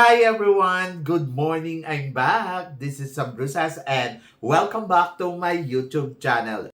Hi everyone! Good morning! I'm back! This is Sam Brusas and welcome back to my YouTube channel.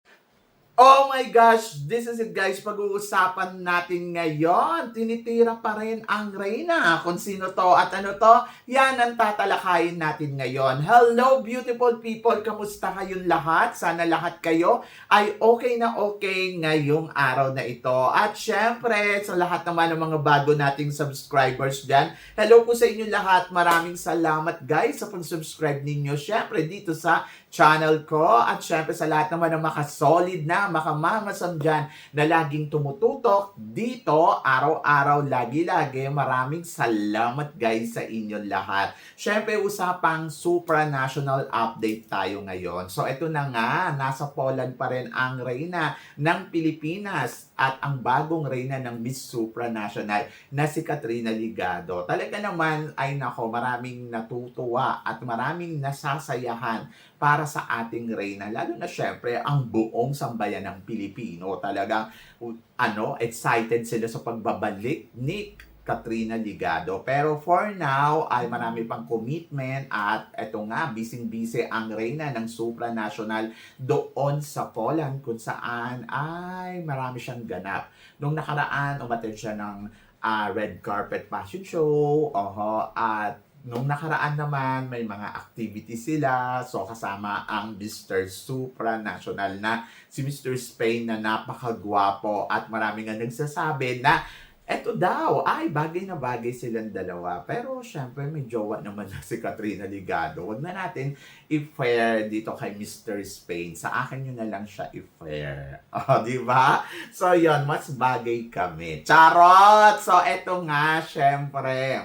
Oh my gosh! This is it guys, pag-uusapan natin ngayon. Tinitira pa rin ang Reyna. Kung sino to at ano to, yan ang tatalakayin natin ngayon. Hello beautiful people! Kamusta kayong lahat? Sana lahat kayo ay okay na okay ngayong araw na ito. At syempre, sa lahat naman ng mga bago nating subscribers dyan, hello po sa inyo lahat. Maraming salamat guys sa pag-subscribe ninyo. Syempre dito sa channel ko at syempre sa lahat naman ng makasolid na makamamasam dyan na laging tumututok dito araw-araw, lagi-lagi. Maraming salamat guys sa inyong lahat. Syempre usapang supranational update tayo ngayon. So ito na nga, nasa Poland pa rin ang reyna ng Pilipinas at ang bagong reyna ng Miss Supranational na si Katrina Ligado. Talaga naman ay nako, maraming natutuwa at maraming nasasayahan para sa ating reyna, lalo na syempre ang buong sambayan ng Pilipino. Talagang excited sila sa pagbabalik ni Katrina Ligado. Pero for now, ay marami pang commitment at eto nga, busy-busy ang reyna ng supranational doon sa Poland kung saan ay marami siyang ganap. Nung nakaraan, umattend siya ng red carpet fashion show, at nung nakaraan naman, may mga activities sila. So, kasama ang Mr. Supranational na si Mr. Spain na napakagwapo at marami nga nagsasabi na eto daw, ay bagay na bagay silang dalawa. Pero syempre may jowa naman na si Katrina Ligado. Huwag na natin i-fair dito kay Mr. Spain. Sa akin yun na lang siya i-fair. Di ba? So yon, mas bagay kami. Charot! So eto nga, syempre.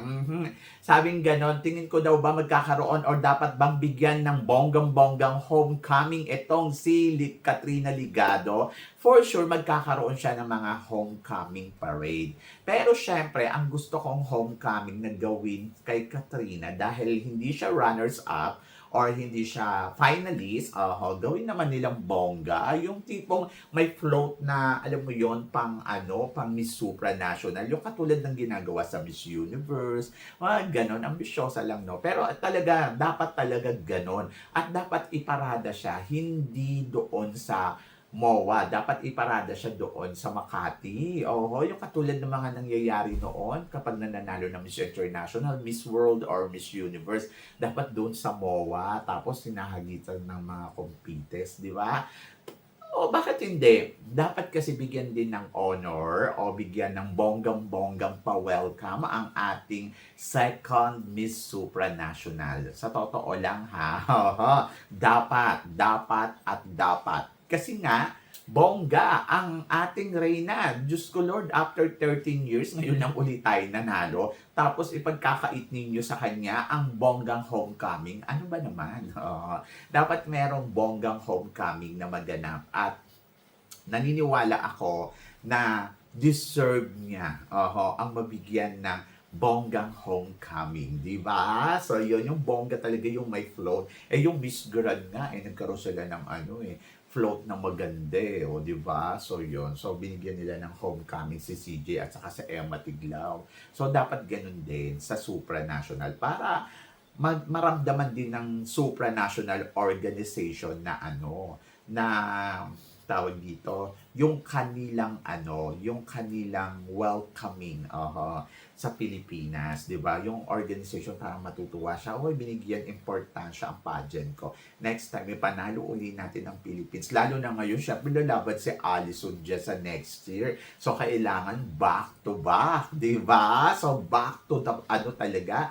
Sabing ganon, tingin ko daw ba magkakaroon or dapat bang bigyan ng bonggang-bonggang homecoming itong si Katrina Ligado? For sure, magkakaroon siya ng mga homecoming parade. Pero syempre, ang gusto kong homecoming na gawin kay Katrina dahil hindi siya runners-up or hindi siya finalist, gawin naman nilang bongga. Yung tipong may float na, alam mo yon pang Miss Supranational. Yung katulad ng ginagawa sa Miss Universe. Ganon, ambisyosa lang, no? Pero talaga, dapat talaga ganon. At dapat iparada siya, hindi doon sa MOA. Dapat iparada siya doon sa Makati. Yung katulad ng mga nangyayari noon kapag nananalo ng Miss International, Miss World or Miss Universe. Dapat doon sa MOA. Tapos sinahagitan ng mga competes, di ba? Bakit hindi? Dapat kasi bigyan din ng honor o bigyan ng bonggang-bonggang pa-welcome ang ating second Miss Supranational. Sa totoo lang ha, dapat. Kasi nga, bongga ang ating reyna. Diyos ko Lord, after 13 years, ngayon lang ulit tayo nanalo. Tapos ipagkakait ninyo sa kanya ang bonggang homecoming. Ano ba naman? Dapat merong bonggang homecoming na maganap. At naniniwala ako na deserve niya ang mabigyan ng bonggang homecoming, di ba? So, yun, yung bongga talaga yung may float. Yung Miss Grand nga, nagkaroon sila ng float na maganda di ba? So, yun. So, binigyan nila ng homecoming si CJ at saka si Emma Tiglao. So, dapat ganun din sa supranational para maramdaman din ng supranational organization na na tawag dito, yung kanilang welcoming sa Pilipinas, 'di ba? Yung organization parang matutuwa siya, binigyan importansya ang pageant ko. Next time, ipanalo uli natin ang Philippines. Lalo na ngayon, siya lalaban si Allison dyan sa next year. So, kailangan back to back, 'di ba? So, back to the, talaga,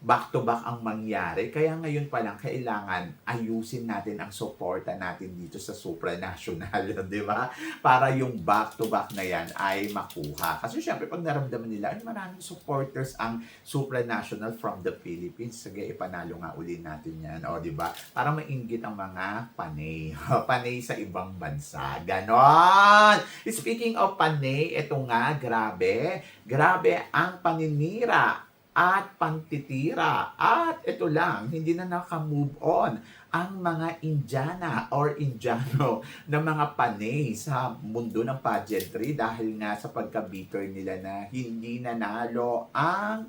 back-to-back ang mangyari. Kaya ngayon pa lang, kailangan ayusin natin ang suporta natin dito sa supranational, di ba? Para yung back-to-back na yan ay makuha. Kasi syempre, pag naramdaman nila, ay maraming supporters ang supranational from the Philippines. Sige, ipanalo nga uli natin yan. Di ba? Para mainggit ang mga panay. Panay sa ibang bansa. Ganon! Speaking of panay, ito nga, grabe. Grabe ang paninira at pantitira. At ito lang, hindi na naka-move on ang mga Indiana or Indiano na mga panay sa mundo ng pageantry dahil nga sa pagka-bitter nila na hindi nanalo ang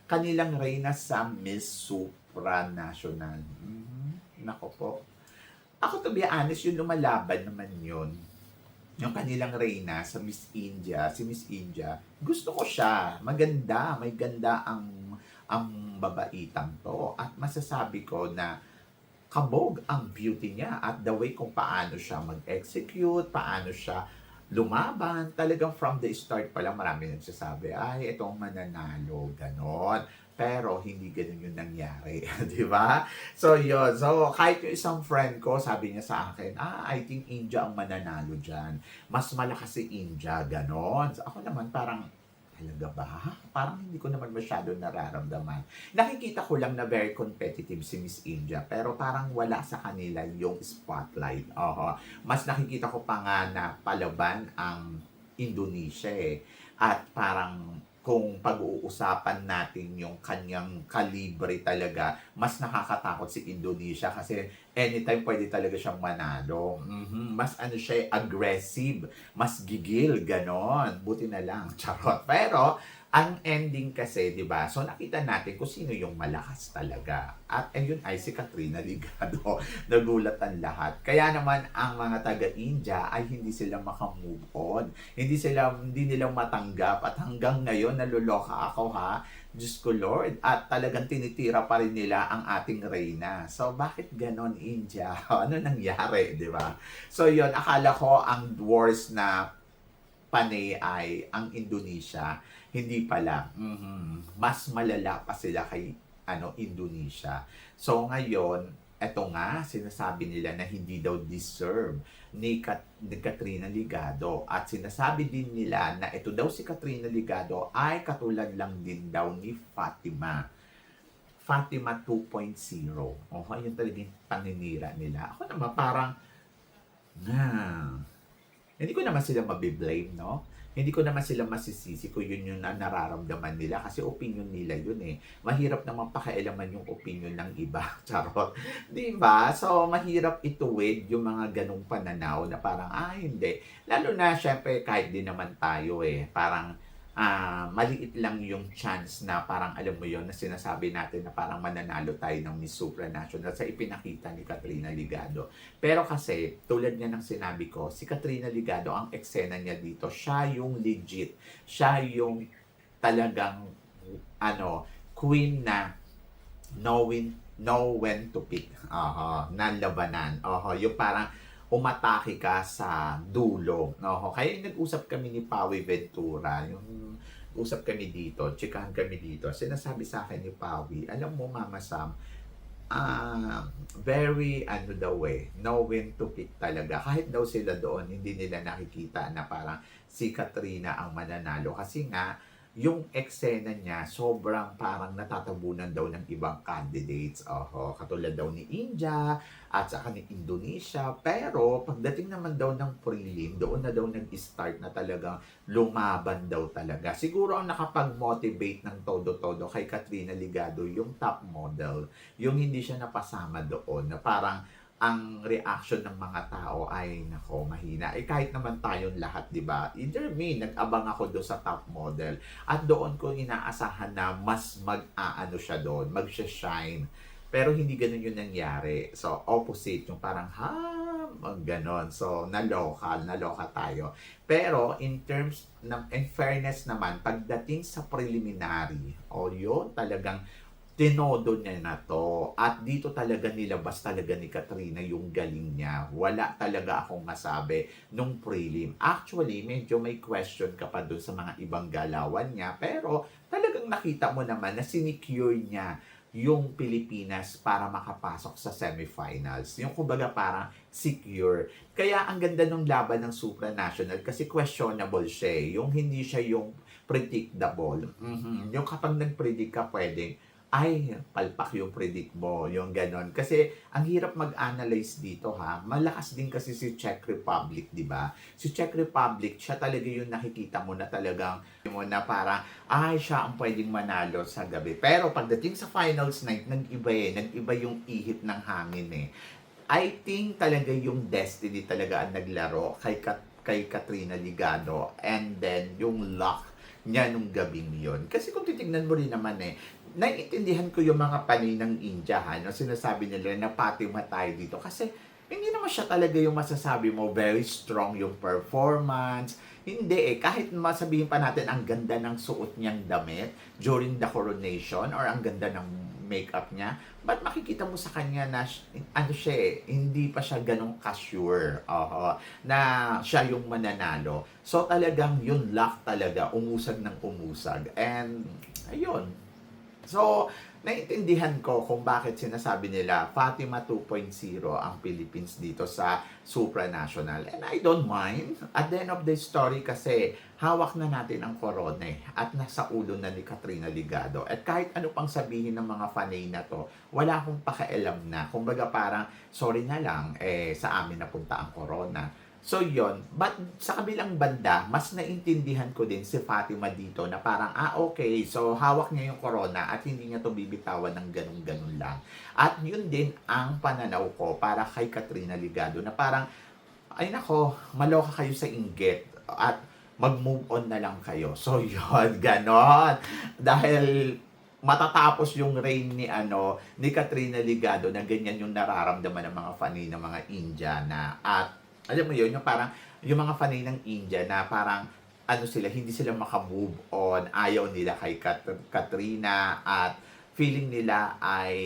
kanilang reyna sa Miss Supranational. Nako po. Ako to be honest, yung lumalaban naman yun. Yung kanilang reyna sa Miss India, si Miss India, gusto ko siya. Maganda, may ganda ang babaitang to. At masasabi ko na kabog ang beauty niya at the way kung paano siya mag-execute, paano siya lumaban, talagang from the start pa lang marami nagsasabi, ay, itong mananalo, ganon. Pero hindi ganun yung nangyari, di ba? So, yun. So, kahit yung isang friend ko, sabi niya sa akin, I think India ang mananalo dyan. Mas malakas si India, ganon. So, ako naman parang, talaga ba? Parang hindi ko naman masyado nararamdaman. Nakikita ko lang na very competitive si Miss India, pero parang wala sa kanila yung spotlight. Mas nakikita ko pa nga na palaban ang Indonesia eh. At parang kung pag-uusapan natin yung kanyang kalibre talaga, mas nakakatakot si Indonesia kasi anytime pwede talaga siyang manalo. Mas ano siya, aggressive, mas gigil, ganon. Buti na lang, charot. Pero, ang ending kasi, di ba? So, nakita natin kung sino yung malakas talaga. At ayun ay si Katrina Ligado. Nagulat ang lahat. Kaya naman, ang mga taga-India ay hindi sila makamove on. Hindi nila matanggap. At hanggang ngayon, naluloka ako ha. Diyos ko Lord. At talagang tinitira pa rin nila ang ating reyna. So, bakit ganon India? Ano nangyari, di ba? So, yun, akala ko ang worst na panay ay ang Indonesia. Hindi pala. Mas malala pa sila kay Indonesia. So ngayon, eto nga, sinasabi nila na hindi daw deserve ni Katrina Ligado. At sinasabi din nila na ito daw si Katrina Ligado ay katulad lang din daw ni Fatima. Fatima 2.0. Yun talaga yung paninira nila. Ako naman parang, hindi ko naman sila mabiblame, no? Hindi ko naman sila masisisi kung yun yung nararamdaman nila kasi opinion nila yun eh. Mahirap naman pakialaman yung opinion ng iba. Charot. Diba? So, mahirap ituwid yung mga ganong pananaw na parang, hindi. Lalo na, syempre, kahit din naman tayo eh. Parang, maliit lang yung chance na parang alam mo yon na sinasabi natin na parang mananalo tayo ng Miss Supranational sa ipinakita ni Katrina Ligado. Pero kasi, tulad niya ng sinabi ko, si Katrina Ligado, ang eksena niya dito, siya yung legit. Siya yung talagang, queen na know when to pick. Na labanan. Yung parang, umatake ka sa dulo. Kaya nag-usap kami ni Pawi Ventura, yung usap kami dito, chikahan kami dito, sinasabi sa akin ni Pawi, alam mo Mama Sam, very know when to pick talaga. Kahit daw sila doon, hindi nila nakikita na parang si Katrina ang mananalo. Kasi nga, yung eksena niya, sobrang parang natatabunan daw ng ibang candidates. Katulad daw ni India at saka ni Indonesia. Pero pagdating naman daw ng prelim, doon na daw nag-start na talagang lumaban daw talaga. Siguro ang nakapag-motivate ng todo-todo kay Katrina Ligado, yung top model, yung hindi siya napasama doon, na parang ang reaction ng mga tao ay nako mahina. Kahit naman tayong lahat, 'di ba? Either me, nag-abang ako doon sa top model at doon ko inaasahan na mas siya doon, mag-shine. Pero hindi ganoon yung nangyari. So opposite, yung parang ganon. So naloka tayo. Pero in terms ng in fairness naman, pagdating sa preliminary, yun talagang tinodo niya na to. At dito talaga nilabas talaga ni Katrina yung galing niya. Wala talaga akong masabi nung prelim. Actually, medyo may question ka pa dun sa mga ibang galawan niya. Pero talagang nakita mo naman na sinecure niya yung Pilipinas para makapasok sa semifinals. Yung kumbaga parang secure. Kaya ang ganda nung laban ng Supranational kasi questionable siya. Yung hindi siya yung predictable. Yung kapag nag-predict ka pwedeng palpak yung predict mo, yung ganon. Kasi, ang hirap mag-analyze dito malakas din kasi si Czech Republic, di ba? Si Czech Republic, siya talaga yung nakikita mo na talagang, parang, siya ang pwedeng manalo sa gabi. Pero, pagdating sa finals night, nag-iba yung ihip ng hangin eh. I think talaga yung destiny talaga ang naglaro kay Katrina Ligado, and then yung luck niya nung gabing yon. Kasi kung titignan mo rin naman naiintindihan ko yung mga panay ng India, no? Sinasabi nila na Fatima tayo dito. Kasi hindi naman siya talaga yung masasabi mo very strong yung performance. Hindi kahit masabihin pa natin ang ganda ng suot niyang damit during the coronation or ang ganda ng makeup niya, but makikita mo sa kanya na ano siya hindi pa siya ganong ka-sure na siya yung mananalo. So talagang yun luck talaga, umusag ng umusag. And ayun. So, naiintindihan ko kung bakit sinasabi nila Fatima 2.0 ang Philippines dito sa supranational. And I don't mind. At the end of the story kasi hawak na natin ang corona at nasa ulo na ni Katrina Ligado. At kahit ano pang sabihin ng mga fanay na to, wala akong pakialam na. Kumbaga parang, sorry na lang, sa amin napunta ang corona. So yon, but sa kabilang banda, mas naintindihan ko din si Fatima dito na parang, okay, so hawak niya yung corona at hindi niya to bibitawan ng ganun-ganun lang. At yun din ang pananaw ko para kay Katrina Ligado na parang, ay nako, maloka kayo sa inggit at mag-move on na lang kayo. So yon, ganon. Dahil matatapos yung reign ni Katrina Ligado na ganyan yung nararamdaman ng mga fanay ng mga Indiana. At alam mo yun, yung parang, yung mga fanay ng India na parang, hindi sila makamove on, ayaw nila kay Katrina at feeling nila ay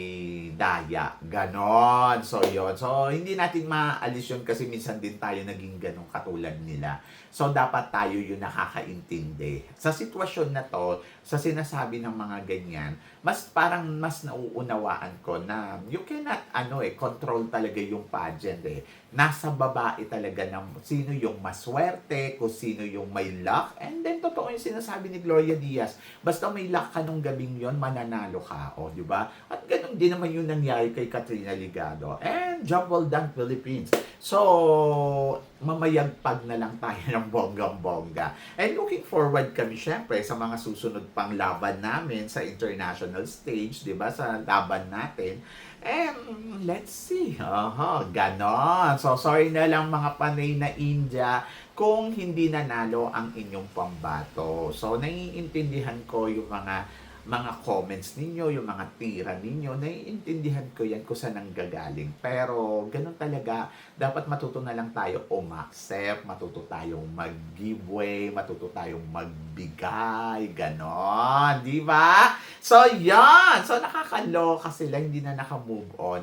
daya. Ganon. So, yun. So, hindi natin maalis yun kasi minsan din tayo naging ganong katulad nila. So, dapat tayo yung nakakaintindi. Sa sitwasyon na to, sa sinasabi ng mga ganyan, mas nauunawaan ko na you cannot, control talaga yung pageant Nasa babae talaga ng sino yung maswerte, kung sino yung may luck. And then, totoo yung sinasabi ni Gloria Diaz. Basta may luck ka nung gabing yon, mananalo ka. O, di ba? At ganun din naman yung nangyari kay Katrina Ligado. And job well done, Philippines. So, mamayagpag na lang tayo ng bonggang-bongga. And looking forward kami, syempre, sa mga susunod pang laban namin sa international stage, di ba? Sa laban natin. And let's see. Ganon. So, sorry na lang mga panay na India kung hindi nanalo ang inyong pambato. So, naiintindihan ko yung mga comments ninyo, yung mga tira ninyo, naiintindihan ko yan kung saan nanggagaling. Pero, ganun talaga, dapat matuto na lang tayo umaccept, matuto tayong mag-giveaway, matuto tayong magbigay, ganon, di ba? So, yan! So, nakakaloka sila, hindi na nakamove on.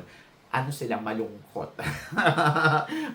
Sila malungkot.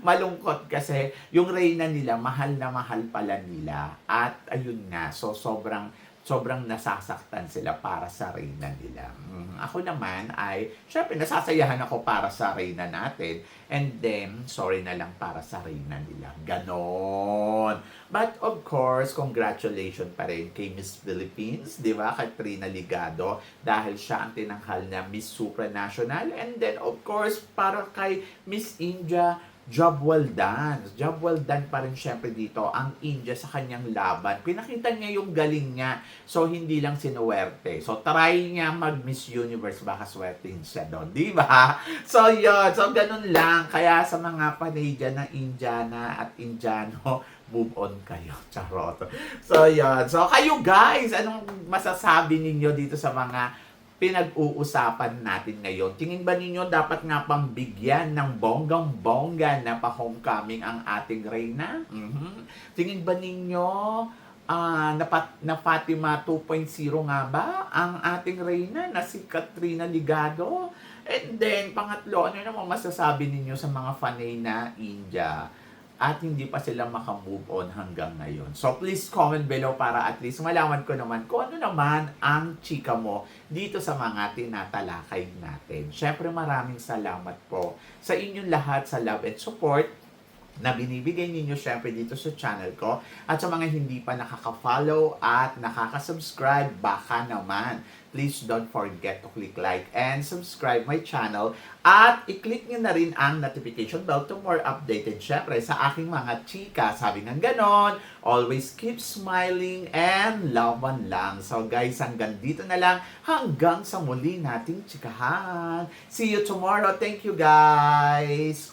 Malungkot kasi yung reyna nila, mahal na mahal pala nila. At ayun nga, so sobrang nasasaktan sila para sa reyna nila. Ako naman ay, syempre nasasayahan ako para sa reyna natin. And then, sorry na lang para sa reyna nila. Ganon. But of course, congratulations pa rin kay Miss Philippines, di ba? Katrina Ligado. Dahil siya ang tinanghal na Miss Supranational. And then, of course, para kay Miss India, job well done. Job well done pa rin syempre dito ang India sa kanyang laban. Pinakita niya yung galing niya. So, hindi lang sinuwerte. So, try niya mag-Miss Universe. Baka swertein siya doon. Di ba? So, yun. So, ganun lang. Kaya sa mga panay dyan na Indiana at Indiano, move on kayo. Charot. So, yun. So, kayo guys, anong masasabi ninyo dito sa mga pinag-uusapan natin ngayon? Tingin ba ninyo dapat nga pang bigyan ng bonggang-bongga na pa-homecoming ang ating reyna? Tingin ba ninyo na Fatima 2.0 nga ba ang ating reyna na si Katrina Ligado? And then, pangatlo, ano naman masasabi ninyo sa mga fanay na India at hindi pa sila makamove on hanggang ngayon? So, please comment below para at least malaman ko naman kung ano naman ang chika mo dito sa mga tinatalakay natin. Syempre, maraming salamat po sa inyong lahat sa love and support na binibigay ninyo syempre dito sa channel ko. At sa mga hindi pa nakaka-follow at nakaka-subscribe, baka naman, please don't forget to click like and subscribe my channel. At i-click nyo na rin ang notification bell to more updated syempre sa aking mga chika. Sabi ng ganon, always keep smiling and laban lang. So guys, hanggang dito na lang. Hanggang sa muli nating chikahan. See you tomorrow. Thank you guys.